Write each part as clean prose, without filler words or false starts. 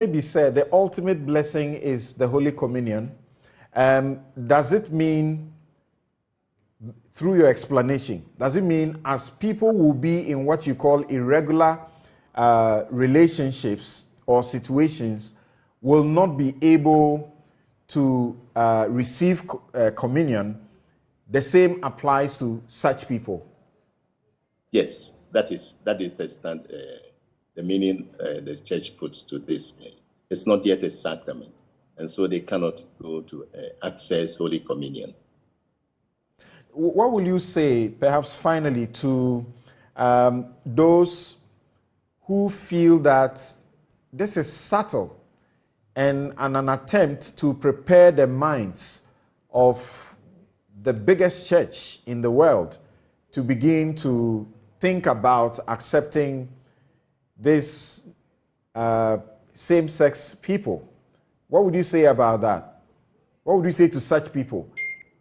Maybe said the ultimate blessing is the Holy Communion. Does it mean, through your explanation, does it mean as people will be in what you call irregular relationships or situations, will not be able to receive communion, the same applies to such people? Yes, that is the stand. The meaning the church puts to this. It's not yet a sacrament, and so they cannot go to access Holy Communion. What will you say, perhaps finally, to those who feel that this is subtle and an attempt to prepare the minds of the biggest church in the world to begin to think about accepting this same-sex people? What would you say about that? What would you say to such people,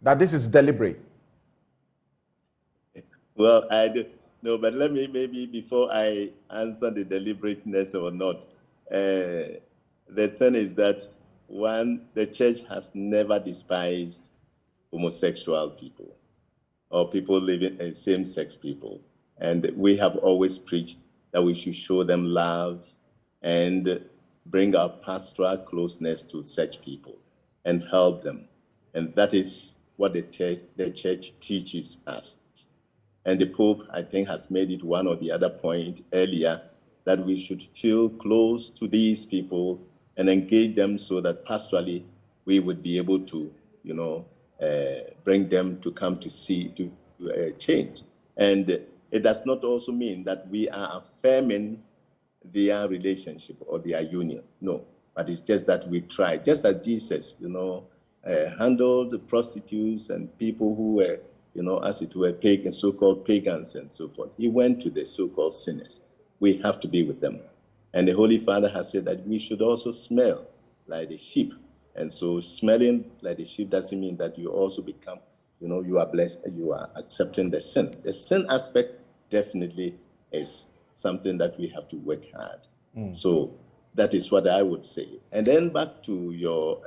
that this is deliberate? Well, I don't know, but let me, maybe before I answer the deliberateness or not, the thing is that, one, the church has never despised homosexual people or people living same-sex people. And we have always preached that we should show them love and bring our pastoral closeness to such people and help them. And that is what the church teaches us. And the Pope, I think, has made it one or the other point earlier that we should feel close to these people and engage them so that pastorally we would be able to, bring them to come to see, to change. And it does not also mean that we are affirming their relationship or their union. No, but it's just that we try, just as Jesus, handled the prostitutes and people who were, as it were, pagan, so-called pagans and so forth. He went to the so-called sinners. We have to be with them. And the Holy Father has said that we should also smell like the sheep. And so smelling like the sheep doesn't mean that you also become, you are blessed, you are accepting the sin. The sin aspect definitely is something that we have to work hard. So that is what I would say. And then back to your,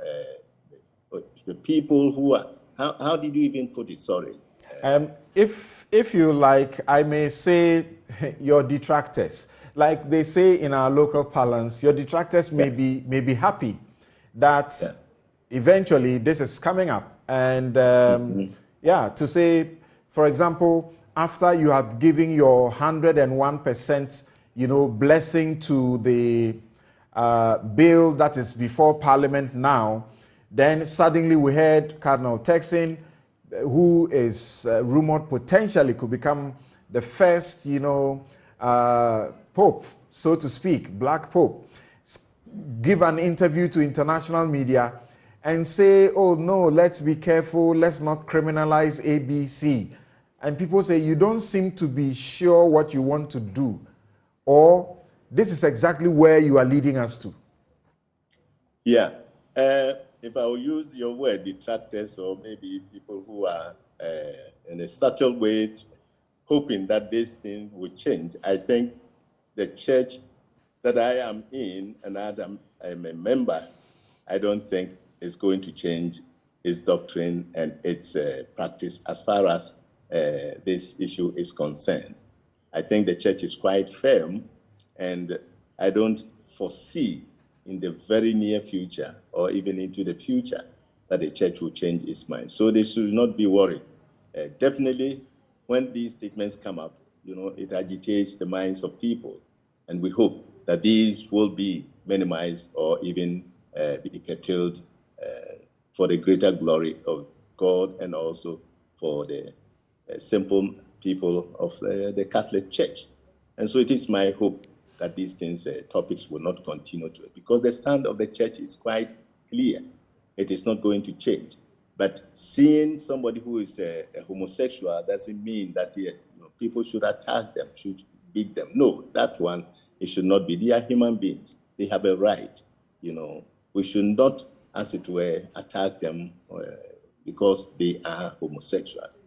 the people who are, how did you even put it? Sorry. If you like, I may say your detractors. Like they say in our local parlance, your detractors may be happy that eventually this is coming up. And to say, for example, after you have given your 101%, blessing to the bill that is before Parliament now, then suddenly we heard Cardinal Turkson, who is rumored potentially could become the first, Pope, so to speak, Black Pope, give an interview to international media and say, oh no, let's be careful, let's not criminalize ABC. And people say, you don't seem to be sure what you want to do, or this is exactly where you are leading us to. Yeah. If I will use your word, detractors, or maybe people who are in a subtle way hoping that this thing would change, I think the church that I am in and that I'm a member, I don't think is going to change its doctrine and its practice as far as this issue is concerned. I think the church is quite firm, and I don't foresee in the very near future or even into the future that the church will change its mind. So they should not be worried. Definitely, when these statements come up, it agitates the minds of people. And we hope that these will be minimized or even be curtailed for the greater glory of God and also for the simple people of the Catholic Church. And so it is my hope that these things, topics will not continue to, because the stand of the church is quite clear. It is not going to change. But seeing somebody who is a homosexual doesn't mean that people should attack them, should beat them. No, that one, it should not be. They are human beings. They have a right. We should not, as it were, attack them because they are homosexuals.